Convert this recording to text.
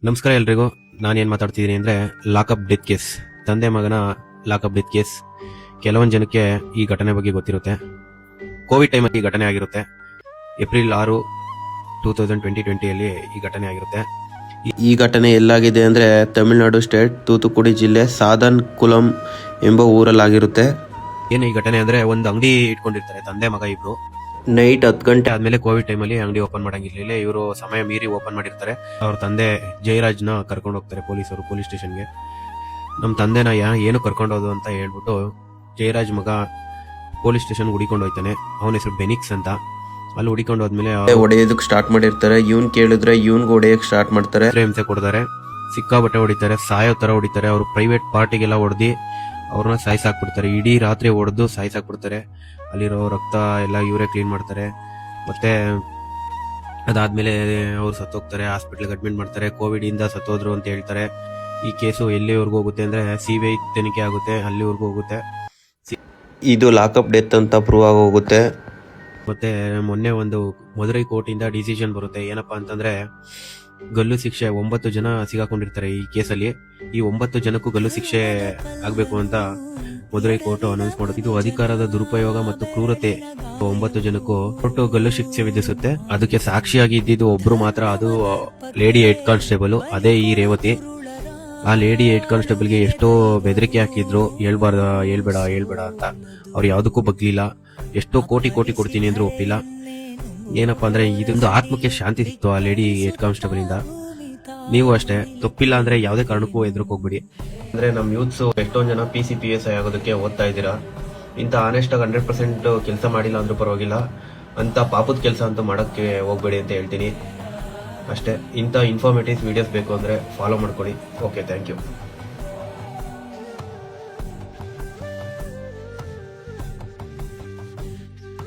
ನಮಸ್ಕಾರ ಎಲ್ರಿಗೂ. ನಾನೇನು ಮಾತಾಡ್ತಿದ್ದೀನಿ ಅಂದರೆ ಲಾಕಪ್ ಡೆತ್ ಕೇಸ್, ತಂದೆ ಮಗನ ಲಾಕಪ್ ಡೆತ್ ಕೇಸ್. ಕೆಲವೊಂದು ಜನಕ್ಕೆ ಈ ಘಟನೆ ಬಗ್ಗೆ ಗೊತ್ತಿರುತ್ತೆ. ಕೋವಿಡ್ ಟೈಮಲ್ಲಿ ಈ ಘಟನೆ ಆಗಿರುತ್ತೆ. ಏಪ್ರಿಲ್ 6, 2020 ಈ ಘಟನೆ ಆಗಿರುತ್ತೆ. ಈ ಘಟನೆ ಎಲ್ಲಾಗಿದೆ ಅಂದರೆ ತಮಿಳುನಾಡು ಸ್ಟೇಟ್ ತೂತುಕುಡಿ ಜಿಲ್ಲೆ ಸಾಧನ್ ಕುಲಂ ಎಂಬ ಊರಲ್ಲಾಗಿರುತ್ತೆ. ಏನು ಈ ಘಟನೆ ಅಂದರೆ, ಒಂದು ಅಂಗಡಿ ಇಟ್ಕೊಂಡಿರ್ತಾರೆ ತಂದೆ ಮಗ ಇಬ್ರು. ನೈಟ್ 10 ಗಂಟೆ ಆದ್ಮೇಲೆ ಕೋವಿಡ್ ಟೈಮಲ್ಲಿ ಅಂಗಡಿ ಓಪನ್ ಮಾಡಂಗಿರ್ಲಿಲ್ಲ. ಇವರು ಸಮಯ ಮೀರಿ ಓಪನ್ ಮಾಡಿರ್ತಾರೆ. ಅವ್ರ ತಂದೆ ಜಯರಾಜ್ನ ಕರ್ಕೊಂಡು ಹೋಗ್ತಾರೆ ಪೊಲೀಸರು ಪೊಲೀಸ್ ಸ್ಟೇಷನ್ಗೆ. ನಮ್ಮ ತಂದೆನ ಏನು ಕರ್ಕೊಂಡೋದು ಅಂತ ಹೇಳ್ಬಿಟ್ಟು ಜಯರಾಜ್ ಮಗ ಪೊಲೀಸ್ ಸ್ಟೇಷನ್ ಹುಡಿಕೊಂಡು ಹೋಗ್ತಾನೆ. ಅವನ ಹೆಸರು ಬೆನಿಕ್ಸ್ ಅಂತ. ಅಲ್ಲಿ ಹುಡಿಕೊಂಡು ಹೋದ್ಮೇಲೆ ಹೊಡೆಯೋದಕ್ಕೆ ಸ್ಟಾರ್ಟ್ ಮಾಡಿರ್ತಾರೆ. ಇವನ್ ಕೇಳಿದ್ರೆ ಇವನ್ಗೆ ಹೊಡೆಯಕ್ಕೆ ಸ್ಟಾರ್ಟ್ ಮಾಡ್ತಾರೆ. ಹಿಂಸೆ ಕೊಡ್ತಾರೆ, ಸಿಕ್ಕಾಬಟ್ಟೆ ಹೊಡಿತಾರೆ, ಸಾಯೋ ತರ ಹೊಡಿತಾರೆ. ಅವ್ರು ಪ್ರೈವೇಟ್ ಪಾರ್ಟಿಗೆಲ್ಲ ಹೊಡೆದಿ ಅವ್ರನ್ನ ಸಾಯಿಸಾಕ್ಬಿಡ್ತಾರೆ. ಇಡೀ ರಾತ್ರಿ ಹೊಡೆದು ಸಾಯಿಸಾಕ್ಬಿಡ್ತಾರೆ. ಅಲ್ಲಿರೋ ರಕ್ತ ಎಲ್ಲ ಇವರೇ ಕ್ಲೀನ್ ಮಾಡ್ತಾರೆ. ಮತ್ತೆ ಅದಾದ್ಮೇಲೆ ಅವ್ರು ಸತ್ತೋಗ್ತಾರೆ, ಹಾಸ್ಪಿಟ್ಲಿಗೆ ಅಡ್ಮಿಟ್ ಮಾಡ್ತಾರೆ. ಕೋವಿಡ್ ಇಂದ ಸತ್ತೋದ್ರು ಅಂತ ಹೇಳ್ತಾರೆ. ಈ ಕೇಸು ಎಲ್ಲಿವರೆಗೂ ಹೋಗುತ್ತೆ ಅಂದ್ರೆ CBI ತನಿಖೆ ಆಗುತ್ತೆ, ಅಲ್ಲಿವರೆಗೂ ಹೋಗುತ್ತೆ. ಇದು ಲಾಕಪ್ ಡೆತ್ ಅಂತ ಪ್ರೂವ್ ಆಗೋಗುತ್ತೆ. ಮತ್ತೆ ಮೊನ್ನೆ ಒಂದು ಮದುರೈ ಕೋರ್ಟಿಂದ ಡಿಸಿಷನ್ ಬರುತ್ತೆ. ಏನಪ್ಪಾ ಅಂತಂದ್ರೆ, ಗಲ್ಲು ಶಿಕ್ಷೆ 9 ಜನ ಸಿಗಾಕೊಂಡಿರ್ತಾರೆ ಈ ಕೇಸಲ್ಲಿ. ಈ 9 ಜನಕ್ಕೂ ಗಲ್ಲು ಶಿಕ್ಷೆ ಆಗ್ಬೇಕು ಅಂತ ಮದುರೈ ಕೋರ್ಟ್ ಅನೌನ್ಸ್ ಮಾಡುತ್ತೆ. ಇದು ಅಧಿಕಾರದ ದುರುಪಯೋಗ ಮತ್ತು ಕ್ರೂರತೆ. 9 ಜನಕ್ಕೂ ಕೊಟ್ಟು ಗಲ್ಲು ಶಿಕ್ಷೆ ವಿಧಿಸುತ್ತೆ. ಅದಕ್ಕೆ ಸಾಕ್ಷಿಯಾಗಿ ಇದ್ದಿದ್ದು ಒಬ್ರು ಮಾತ್ರ, ಅದು ಲೇಡಿ ಹೆಡ್ ಕಾನ್ಸ್ಟೇಬಲ್. ಅದೇ ಈ ರೇವತಿ. ಆ ಲೇಡಿ ಹೆಡ್ ಕಾನ್ಸ್ಟೇಬಲ್ಗೆ ಎಷ್ಟೋ ಬೆದರಿಕೆ ಹಾಕಿದ್ರು, ಹೇಳ್ಬೇಡ ಅಂತ. ಅವ್ರು ಯಾವ್ದಕ್ಕೂ ಬಗ್ಲಿಲ್ಲ. ಎಷ್ಟೋ ಕೋಟಿ ಕೊಡ್ತೀನಿ ಅಂದ್ರೂ ಒಪ್ಪಿಲ್ಲ. ಏನಪ್ಪಾ ಅಂದ್ರೆ, ಇದೊಂದು ಆತ್ಮಕ್ಕೆ ಶಾಂತಿ ಸಿಕ್ತು ಆ ಲೇಡಿ ಹೆಡ್ ಕಾನ್ಸ್ಟೇಬಲ್ ಇಂದ. ನೀವು ಅಷ್ಟೇ, ತಪ್ಪಿಲ್ಲ ಅಂದ್ರೆ ಯಾವುದೇ ಕಾರಣಕ್ಕೂ ಎದುರಕ್ಕೆ ಹೋಗ್ಬಿಡಿ. ಅಂದ್ರೆ ನಮ್ಮ ಯೂತ್ಸ್ ಎಷ್ಟೊಂದ್ ಜನ PC PSI ಆಗೋದಕ್ಕೆ ಓದ್ತಾ ಇದ್ದೀರಾ. ಇಂಥ ಆನೆಸ್ಟ್ ಆಗಿ 100% ಕೆಲಸ ಮಾಡಿಲ್ಲ ಅಂದ್ರೂ ಪರವಾಗಿಲ್ಲ, ಅಂತ ಪಾಪದ ಕೆಲಸ ಅಂತೂ ಮಾಡಕ್ಕೆ ಹೋಗ್ಬೇಡಿ ಅಂತ ಹೇಳ್ತೀನಿ ಅಷ್ಟೇ. ಇಂಥ ಇನ್ಫಾರ್ಮೇಟಿವ್ ವಿಡಿಯೋಸ್ ಬೇಕು ಅಂದ್ರೆ ಫಾಲೋ ಮಾಡ್ಕೊಳ್ಳಿ. Okay, thank you.